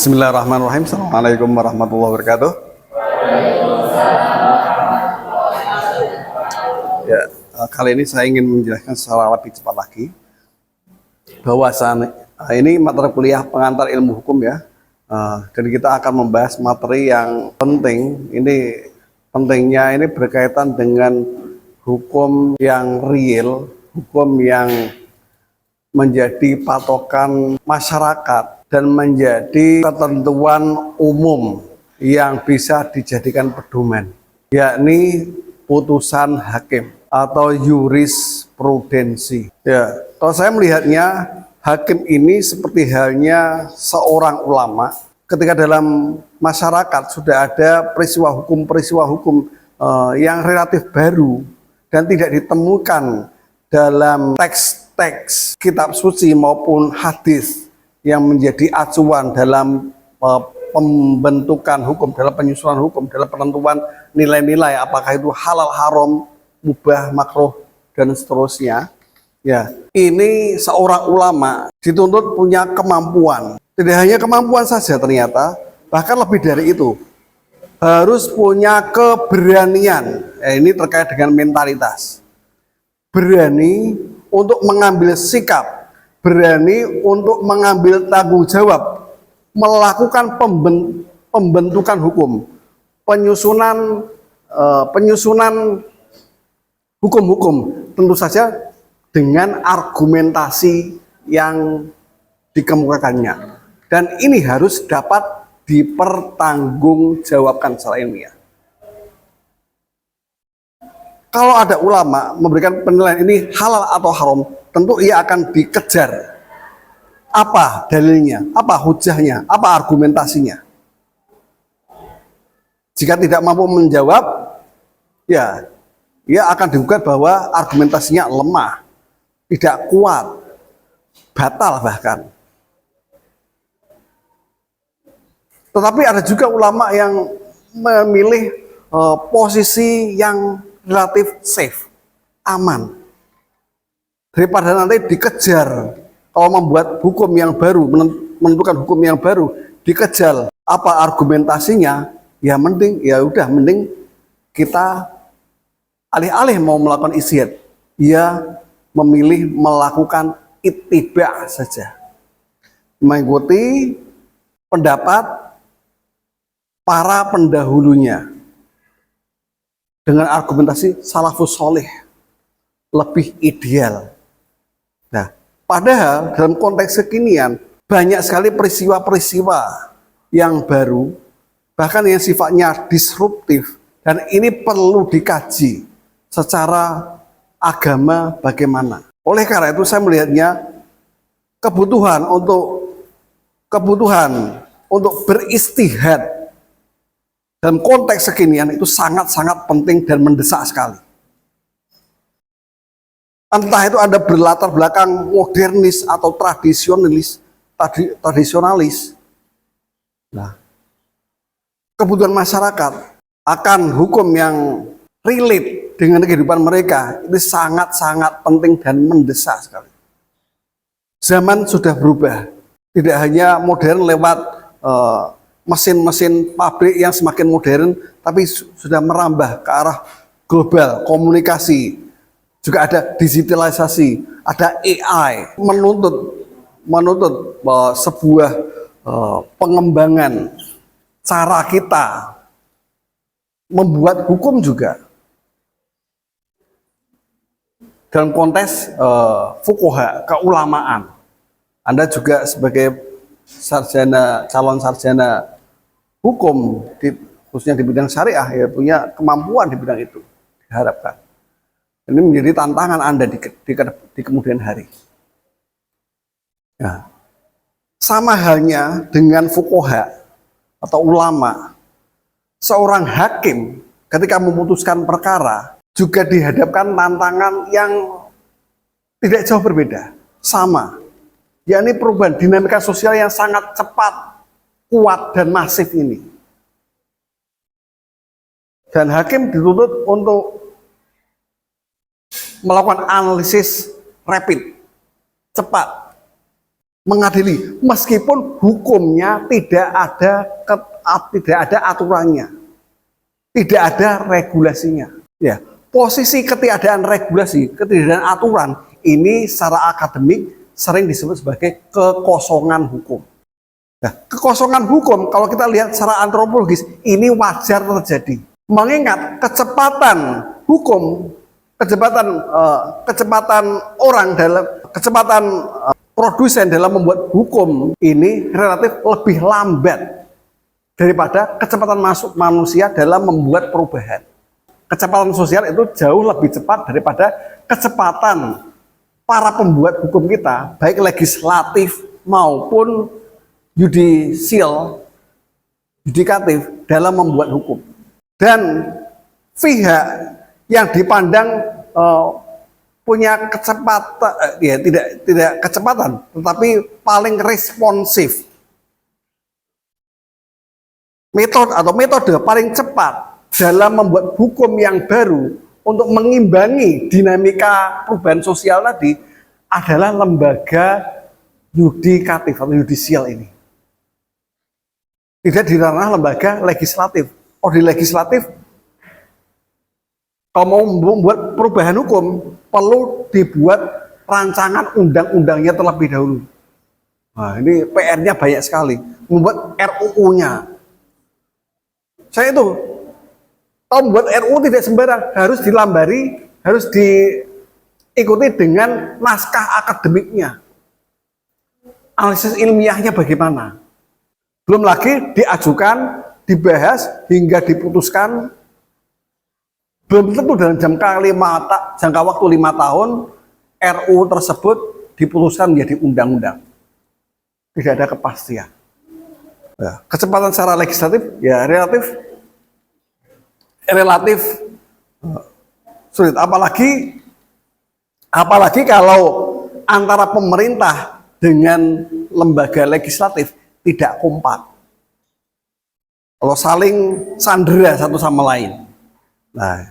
Bismillahirrahmanirrahim. Assalamualaikum warahmatullahi wabarakatuh. Ya, kali ini saya ingin menjelaskan secara lebih cepat lagi bahwasan ini materi kuliah pengantar ilmu hukum ya. Dan kita akan membahas materi yang penting. Ini pentingnya ini berkaitan dengan hukum yang real, hukum yang menjadi patokan masyarakat dan menjadi ketentuan umum yang bisa dijadikan pedoman, yakni putusan hakim atau jurisprudensi. Ya, kalau saya melihatnya, hakim ini seperti halnya seorang ulama. Ketika dalam masyarakat sudah ada peristiwa hukum yang relatif baru dan tidak ditemukan dalam teks kitab suci maupun hadis yang menjadi acuan dalam pembentukan hukum, dalam penyusunan hukum, dalam penentuan nilai-nilai apakah itu halal, haram, mubah, makruh, dan seterusnya. Ya, ini seorang ulama dituntut punya kemampuan. Tidak hanya kemampuan saja ternyata, bahkan lebih dari itu. Harus punya keberanian. Ini terkait dengan mentalitas. Berani untuk mengambil sikap, berani untuk mengambil tanggung jawab, melakukan pembentukan hukum, penyusunan hukum-hukum, tentu saja dengan argumentasi yang dikemukakannya, dan ini harus dapat dipertanggungjawabkan secara ilmiah. Kalau ada ulama memberikan penilaian ini halal atau haram, tentu ia akan dikejar. Apa dalilnya? Apa hujahnya? Apa argumentasinya? Jika tidak mampu menjawab, ya, ia akan digugat bahwa argumentasinya lemah, tidak kuat, batal bahkan. Tetapi ada juga ulama yang memilih posisi yang relatif safe, aman, daripada nanti dikejar. Kalau membuat hukum yang baru, menentukan hukum yang baru, dikejar apa argumentasinya, ya mending kita alih-alih mau melakukan ijtihad, ya memilih melakukan ittiba saja, mengikuti pendapat para pendahulunya dengan argumentasi salafus soleh, lebih ideal. Nah, padahal dalam konteks kekinian banyak sekali peristiwa-peristiwa yang baru, bahkan yang sifatnya disruptif, dan ini perlu dikaji secara agama bagaimana. Oleh karena itu saya melihatnya kebutuhan untuk beristihad dalam konteks kekinian itu sangat-sangat penting dan mendesak sekali. Entah itu ada berlatar belakang modernis atau tradisionalis. Nah, kebutuhan masyarakat akan hukum yang relate dengan kehidupan mereka itu sangat-sangat penting dan mendesak sekali. Zaman sudah berubah, tidak hanya modern lewat mesin-mesin pabrik yang semakin modern, tapi sudah merambah ke arah global, komunikasi, juga ada digitalisasi, ada AI, menuntut sebuah pengembangan cara kita membuat hukum juga dalam konteks fuqaha, keulamaan. Anda juga sebagai calon sarjana hukum, khususnya di bidang syariah, ya punya kemampuan di bidang itu, diharapkan. Ini menjadi tantangan Anda di kemudian hari. Nah, sama halnya dengan fuqaha atau ulama, seorang hakim ketika memutuskan perkara juga dihadapkan tantangan yang tidak jauh berbeda, sama, yakni perubahan dinamika sosial yang sangat cepat, kuat, dan masif ini. Dan hakim dituntut untuk melakukan analisis rapid, cepat, mengadili meskipun hukumnya tidak ada aturannya, tidak ada regulasinya. Ya, posisi ketiadaan regulasi, ketiadaan aturan ini secara akademik sering disebut sebagai kekosongan hukum. Nah, kekosongan hukum kalau kita lihat secara antropologis ini wajar terjadi. Mengingat kecepatan hukum, kecepatan orang dalam produsen dalam membuat hukum ini relatif lebih lambat daripada kecepatan masuk manusia dalam membuat perubahan. Kecepatan sosial itu jauh lebih cepat daripada kecepatan para pembuat hukum kita, baik legislatif maupun yudikatif dalam membuat hukum. Dan pihak yang dipandang punya kecepatan, ya tidak kecepatan, tetapi paling responsif, metode paling cepat dalam membuat hukum yang baru untuk mengimbangi dinamika perubahan sosial tadi adalah lembaga yudikatif atau yudisial ini. Tidak di ranah lembaga legislatif. Di legislatif, kalau mau membuat perubahan hukum, perlu dibuat rancangan undang-undangnya terlebih dahulu. Nah, ini PR-nya banyak sekali. Membuat RUU-nya. Saya itu, kalau membuat RUU tidak sembarang, harus dilambari, harus diikuti dengan naskah akademiknya. Analisis ilmiahnya bagaimana. Belum lagi diajukan, dibahas hingga diputuskan. Belum tentu dalam jangka waktu 5 tahun RUU tersebut diputuskan menjadi undang-undang. Tidak ada kepastian. Ya, kecepatan secara legislatif ya relatif sulit. Apalagi kalau antara pemerintah dengan lembaga legislatif tidak kompak. Kalau saling sandera satu sama lain. Nah,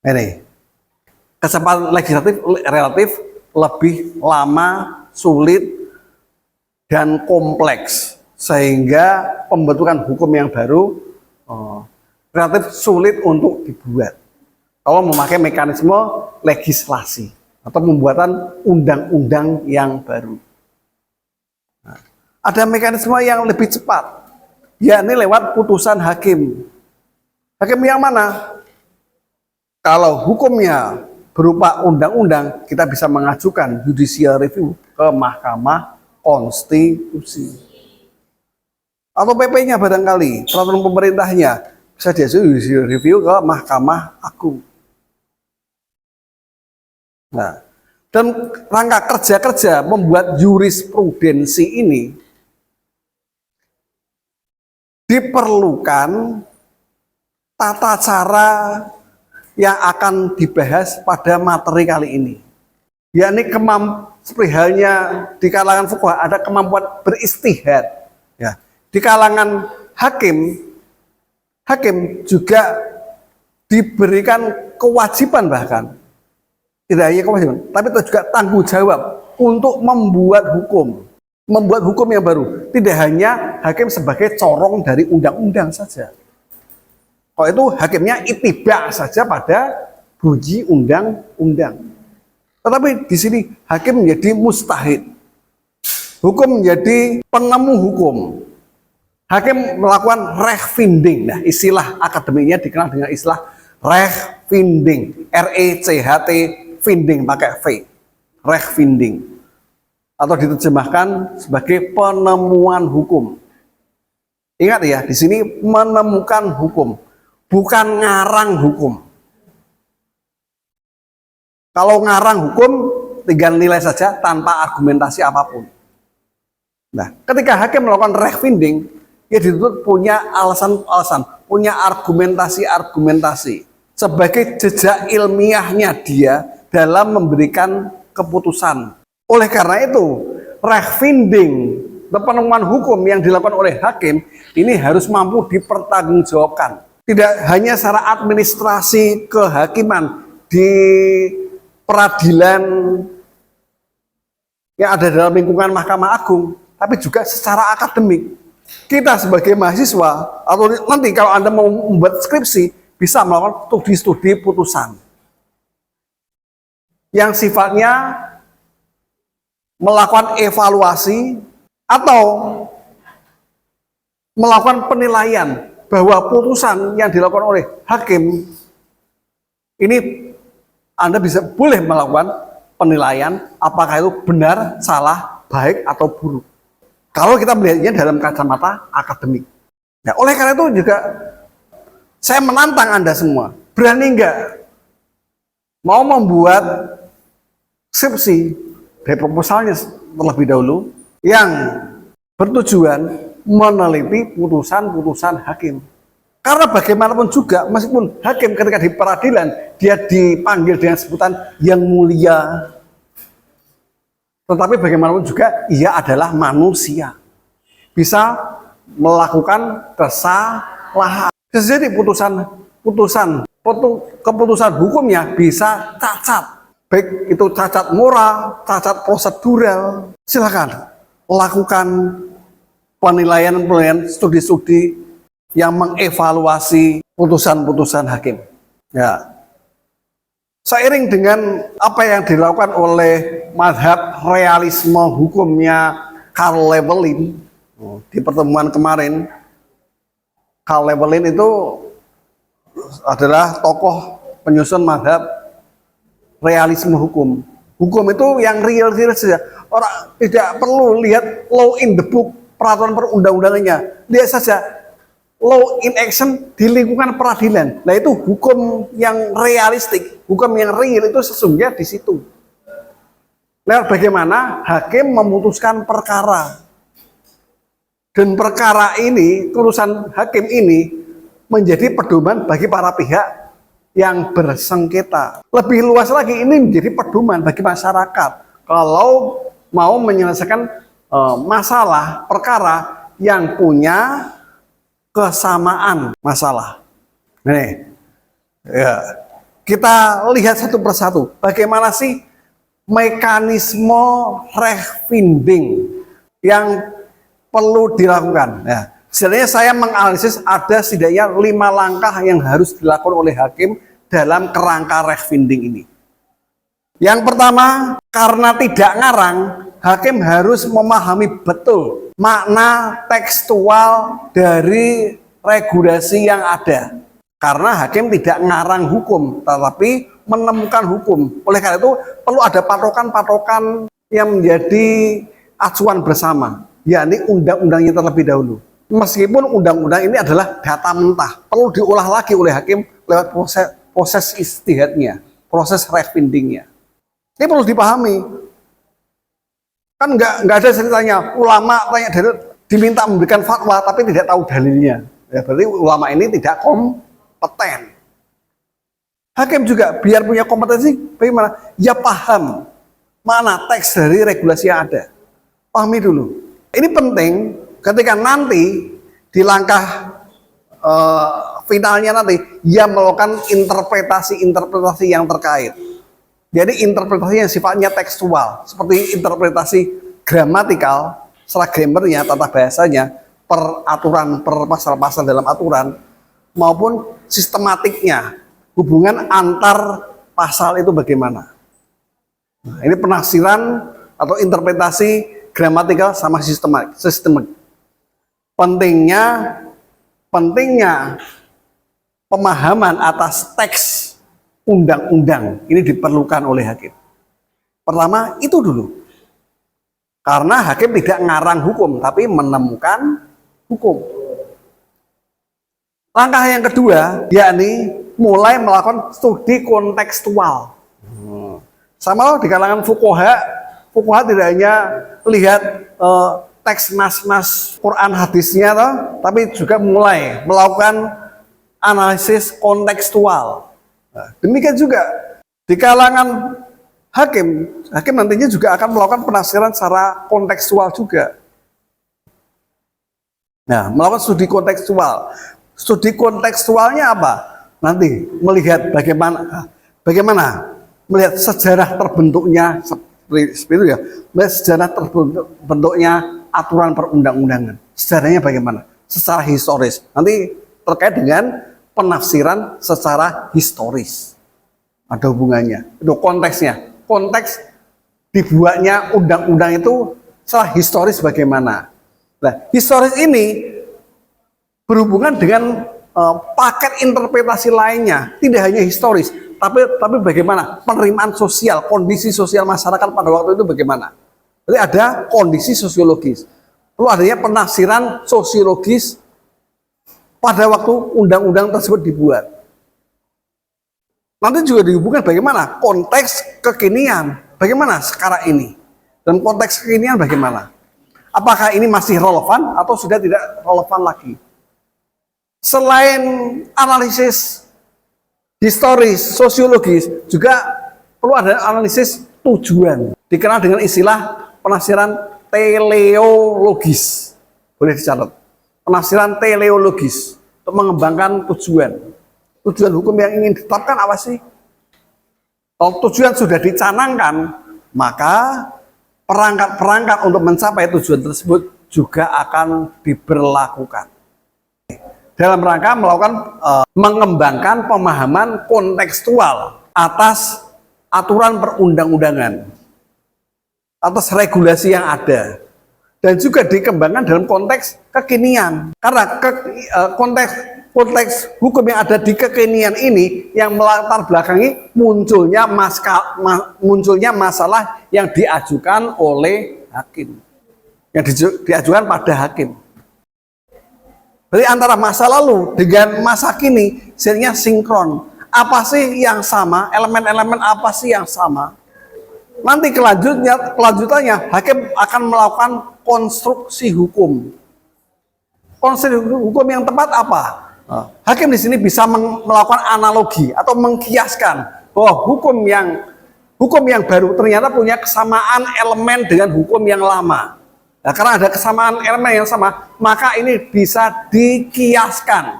ini kecepatan legislatif relatif lebih lama, sulit, dan kompleks, sehingga pembentukan hukum yang baru relatif sulit untuk dibuat kalau memakai mekanisme legislasi atau pembuatan undang-undang yang baru. Ada mekanisme yang lebih cepat, yakni lewat putusan hakim. Hakim yang mana? Kalau hukumnya berupa undang-undang, kita bisa mengajukan judicial review ke Mahkamah Konstitusi. Atau PP-nya barangkali, peraturan pemerintahnya bisa diajukan judicial review ke Mahkamah Agung. Nah, dan rangka kerja-kerja membuat jurisprudensi ini diperlukan tata cara yang akan dibahas pada materi kali ini, yakni seperti halnya di kalangan fuqaha ada kemampuan beristihad, ya. Di kalangan hakim juga diberikan kewajiban, bahkan tidak hanya kewajiban, tapi juga tanggung jawab untuk membuat hukum yang baru. Tidak hanya hakim sebagai corong dari undang-undang saja. Kalau itu hakimnya itibak saja pada bunyi undang-undang. Tetapi di sini hakim menjadi mustahid. Hukum menjadi penemu hukum. Hakim melakukan rechfinding. Nah, istilah akademiknya dikenal dengan istilah rechfinding. RECHT, finding pakai V. Rechfinding. Atau diterjemahkan sebagai penemuan hukum. Ingat ya, di sini menemukan hukum, bukan ngarang hukum. Kalau ngarang hukum, tinggal nilai saja tanpa argumentasi apapun. Nah, ketika hakim melakukan rechfinding, dia dituntut punya alasan-alasan, punya argumentasi-argumentasi sebagai jejak ilmiahnya dia dalam memberikan keputusan. Oleh karena itu, rechfinding, penemuan hukum yang dilakukan oleh hakim ini harus mampu dipertanggungjawabkan. Tidak hanya secara administrasi kehakiman di peradilan yang ada dalam lingkungan Mahkamah Agung, tapi juga secara akademik. Kita sebagai mahasiswa, atau nanti kalau Anda mau membuat skripsi, bisa melakukan studi-studi putusan yang sifatnya melakukan evaluasi atau melakukan penilaian bahwa putusan yang dilakukan oleh hakim ini Anda boleh melakukan penilaian apakah itu benar, salah, baik atau buruk. Kalau kita melihatnya dalam kacamata akademik. Nah, oleh karena itu juga saya menantang Anda semua, berani nggak mau membuat skripsi dari proposalnya terlebih dahulu yang bertujuan meneliti putusan-putusan hakim. Karena bagaimanapun juga, meskipun hakim ketika di peradilan dia dipanggil dengan sebutan yang mulia, tetapi bagaimanapun juga ia adalah manusia, bisa melakukan kesalahan. Jadi keputusan hukumnya bisa cacat, baik itu cacat moral, cacat prosedural. Silakan lakukan penilaian studi-studi yang mengevaluasi putusan-putusan hakim. Ya. Seiring dengan apa yang dilakukan oleh mazhab realisme hukumnya Karl Löwelin di pertemuan kemarin, Karl Löwelin itu adalah tokoh penyusun mazhab realisme hukum. Hukum itu yang real saja. Orang tidak perlu lihat law in the book, peraturan perundang-undangannya. Lihat saja law in action di lingkungan peradilan. Nah, itu hukum yang realistik, hukum yang real itu sesungguhnya di situ. Nah, bagaimana hakim memutuskan perkara. Dan perkara ini, urusan hakim ini menjadi pedoman bagi para pihak yang bersengketa. Lebih luas lagi, ini menjadi pedoman bagi masyarakat kalau mau menyelesaikan masalah perkara yang punya kesamaan masalah. Nih, ya, kita lihat satu persatu. Bagaimana sih mekanisme refinting yang perlu dilakukan? Ya, sebenarnya saya menganalisis ada setidaknya 5 langkah yang harus dilakukan oleh hakim dalam kerangka refinting ini. Yang pertama, karena tidak ngarang, hakim harus memahami betul makna tekstual dari regulasi yang ada. Karena hakim tidak ngarang hukum, tetapi menemukan hukum. Oleh karena itu, perlu ada patokan-patokan yang menjadi acuan bersama, yakni undang-undangnya terlebih dahulu. Meskipun undang-undang ini adalah data mentah, perlu diolah lagi oleh hakim lewat proses ijtihadnya, proses refintingnya. Ini perlu dipahami. Kan nggak ada ceritanya ulama diminta memberikan fatwa tapi tidak tahu dalilnya. Ya, berarti ulama ini tidak kompeten. Hakim juga biar punya kompetensi, bagaimana? Ya paham mana teks dari regulasi yang ada. Pahami dulu. Ini penting ketika nanti di langkah finalnya nanti ia melakukan interpretasi yang terkait. Jadi interpretasi yang sifatnya tekstual, seperti interpretasi gramatikal, secara grammarnya, tata bahasanya, per aturan, per pasal-pasal dalam aturan, maupun sistematiknya, hubungan antar pasal itu bagaimana. Nah, ini penafsiran atau interpretasi gramatikal sama sistemik. Pentingnya pemahaman atas teks undang-undang ini diperlukan oleh hakim. Pertama itu dulu. Karena hakim tidak ngarang hukum, tapi menemukan hukum. Langkah yang kedua, yakni mulai melakukan studi kontekstual. Sama di kalangan fuqaha tidak hanya lihat teks nas-nas Quran hadisnya, tapi juga mulai melakukan analisis kontekstual. Nah, demikian juga di kalangan hakim nantinya juga akan melakukan penafsiran secara kontekstual juga. Nah, melakukan studi kontekstual. Studi kontekstualnya apa? Nanti melihat bagaimana melihat sejarah terbentuknya seperti itu ya. Sejarah terbentuknya aturan perundang-undangan. Sejarahnya bagaimana? Secara historis. Nanti terkait dengan penafsiran secara historis. Ada hubungannya. Itu konteksnya. Konteks dibuatnya undang-undang itu secara historis bagaimana. Nah, historis ini berhubungan dengan paket interpretasi lainnya. Tidak hanya historis, tapi bagaimana penerimaan sosial, kondisi sosial masyarakat pada waktu itu bagaimana. Jadi ada kondisi sosiologis. Lalu adanya penafsiran sosiologis pada waktu undang-undang tersebut dibuat. Nanti juga dihubungkan bagaimana konteks kekinian, bagaimana sekarang ini. Dan konteks kekinian bagaimana. Apakah ini masih relevan atau sudah tidak relevan lagi. Selain analisis historis, sosiologis, juga perlu ada analisis tujuan. Dikenal dengan istilah penafsiran teleologis. Boleh dicatat. Penafsiran teleologis untuk mengembangkan tujuan. Tujuan hukum yang ingin ditetapkan apa sih? Kalau tujuan sudah dicanangkan, maka perangkat-perangkat untuk mencapai tujuan tersebut juga akan diberlakukan. Dalam rangka melakukan mengembangkan pemahaman kontekstual atas aturan perundang-undangan, atas regulasi yang ada, dan juga dikembangkan dalam konteks kekinian. Karena konteks hukum yang ada di kekinian ini yang melatar belakangi munculnya masalah yang diajukan oleh hakim, yang diajukan pada hakim. Jadi antara masa lalu dengan masa kini sebenarnya sinkron. Apa sih yang sama? Elemen-elemen apa sih yang sama? Nanti kelanjutannya hakim akan melakukan konstruksi hukum. Konstruksi hukum yang tepat apa? Hakim di sini bisa melakukan analogi atau mengkiaskan bahwa hukum yang baru ternyata punya kesamaan elemen dengan hukum yang lama. Nah, karena ada kesamaan elemen yang sama, maka ini bisa dikiaskan,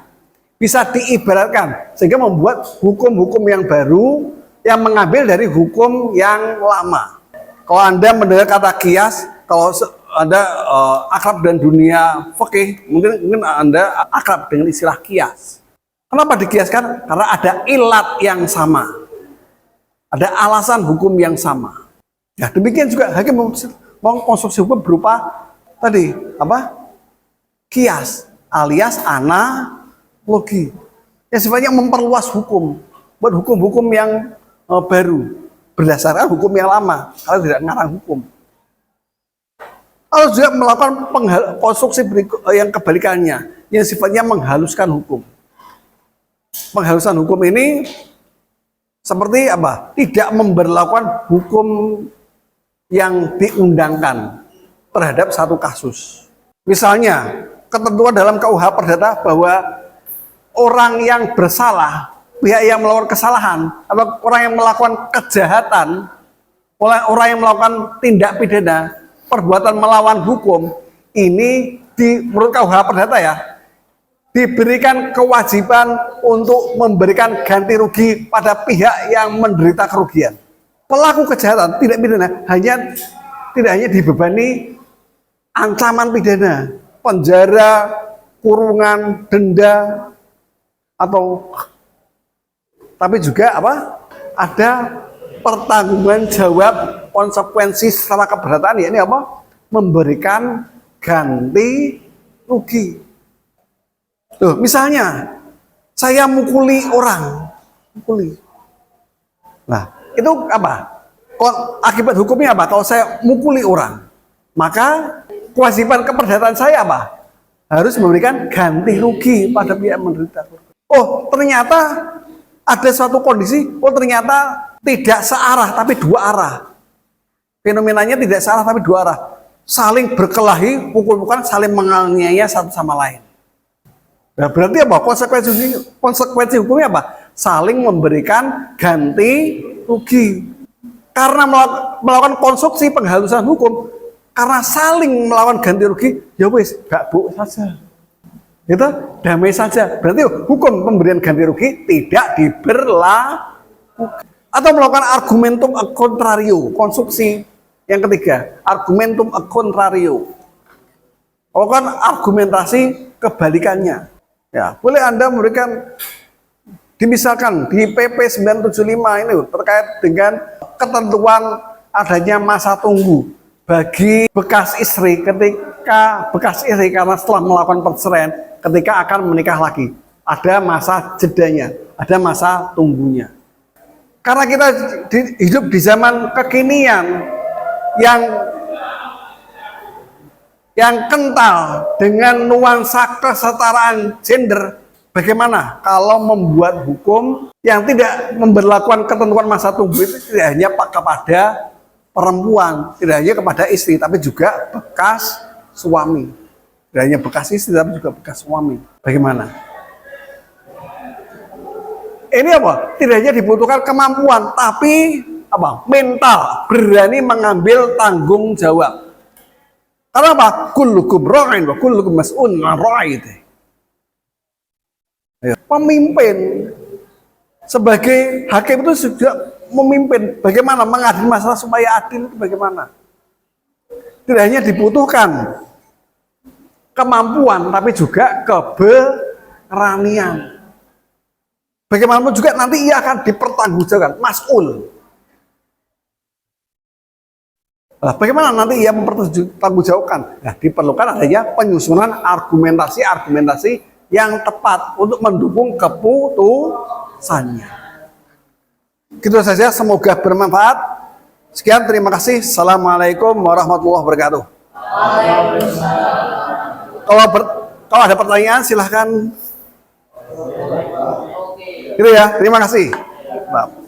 bisa diibaratkan, sehingga membuat hukum-hukum yang baru yang mengambil dari hukum yang lama. Kalau Anda mendengar kata kias, kalau Anda akrab dengan dunia fikih, mungkin Anda akrab dengan istilah kias. Kenapa dikiaskan? Karena ada ilat yang sama, ada alasan hukum yang sama. Ya, demikian juga hakim konstruksi hukum berupa tadi apa? Kias alias analogi. Yang sifatnya memperluas hukum, buat hukum-hukum yang baru berdasarkan hukum yang lama, kalau tidak ngarang hukum. Kalau juga melakukan konstruksi yang kebalikannya, yang sifatnya menghaluskan hukum. Penghalusan hukum ini seperti apa? Tidak memberlakukan hukum yang diundangkan terhadap satu kasus. Misalnya, ketentuan dalam KUH Perdata bahwa orang yang bersalah, pihak yang melakukan kesalahan, atau orang yang melakukan kejahatan, orang yang melakukan tindak pidana, perbuatan melawan hukum, ini menurut KUH Perdata ya, diberikan kewajiban untuk memberikan ganti rugi pada pihak yang menderita kerugian. Pelaku kejahatan tidak pidana tidak hanya dibebani ancaman pidana, penjara, kurungan, denda, tapi juga apa? Ada pertanggungan jawab konsekuensi secara keberatan, yakni apa? Memberikan ganti rugi. Tuh, misalnya saya mukuli orang, Nah, itu apa? Akibat hukumnya apa? Kalau saya mukuli orang, maka kewajiban keperdatan saya apa? Harus memberikan ganti rugi pada pihak menderita. Oh, ternyata ada suatu kondisi, ternyata tidak searah tapi dua arah. Fenomenanya tidak searah tapi dua arah. Saling berkelahi, pukul-pukulan, saling menganiaya satu sama lain. Nah, berarti apa? Konsekuensi hukumnya apa? Saling memberikan ganti rugi. Karena melakukan konstruksi penghalusan hukum, karena saling melakukan ganti rugi, ya wis, gak bu saja. Itu damai saja. Berarti hukum pemberian ganti rugi tidak diberlakukan. Atau melakukan argumentum contrario, konstruksi Yang ketiga, argumentum a contrario. Kalau kan argumentasi kebalikannya. Ya, boleh Anda memberikan, dimisalkan di PP 975 ini terkait dengan ketentuan adanya masa tunggu bagi bekas istri karena setelah melakukan perceraian ketika akan menikah lagi. Ada masa jedanya, ada masa tunggunya. Karena kita hidup di zaman yang kental dengan nuansa kesetaraan gender, bagaimana kalau membuat hukum yang tidak memberlakukan ketentuan masa tunggu itu tidak hanya kepada perempuan, tidak hanya kepada istri, tapi juga bekas suami. Tidak hanya bekas istri, tapi juga bekas suami. Bagaimana? Ini apa? Tidak hanya dibutuhkan kemampuan, tapi apa? Mental, berani mengambil tanggung jawab. Karena apa? Kullukum ra'in wa kullukum mas'ulun 'an ra'iyatihi. Pemimpin sebagai hakim itu juga memimpin bagaimana mengadili masalah supaya adil itu bagaimana. Tidak hanya dibutuhkan kemampuan, tapi juga keberanian. Bagaimanapun juga nanti ia akan dipertanggungjawabkan, mas'ul. Nah, bagaimana nanti ia mempertanggungjawabkan? Nah, diperlukan adanya penyusunan argumentasi yang tepat untuk mendukung keputusannya. Gitu saja, semoga bermanfaat. Sekian, terima kasih. Assalamualaikum warahmatullahi wabarakatuh. Kalau ada pertanyaan silahkan. Gitu ya, terima kasih. Maaf.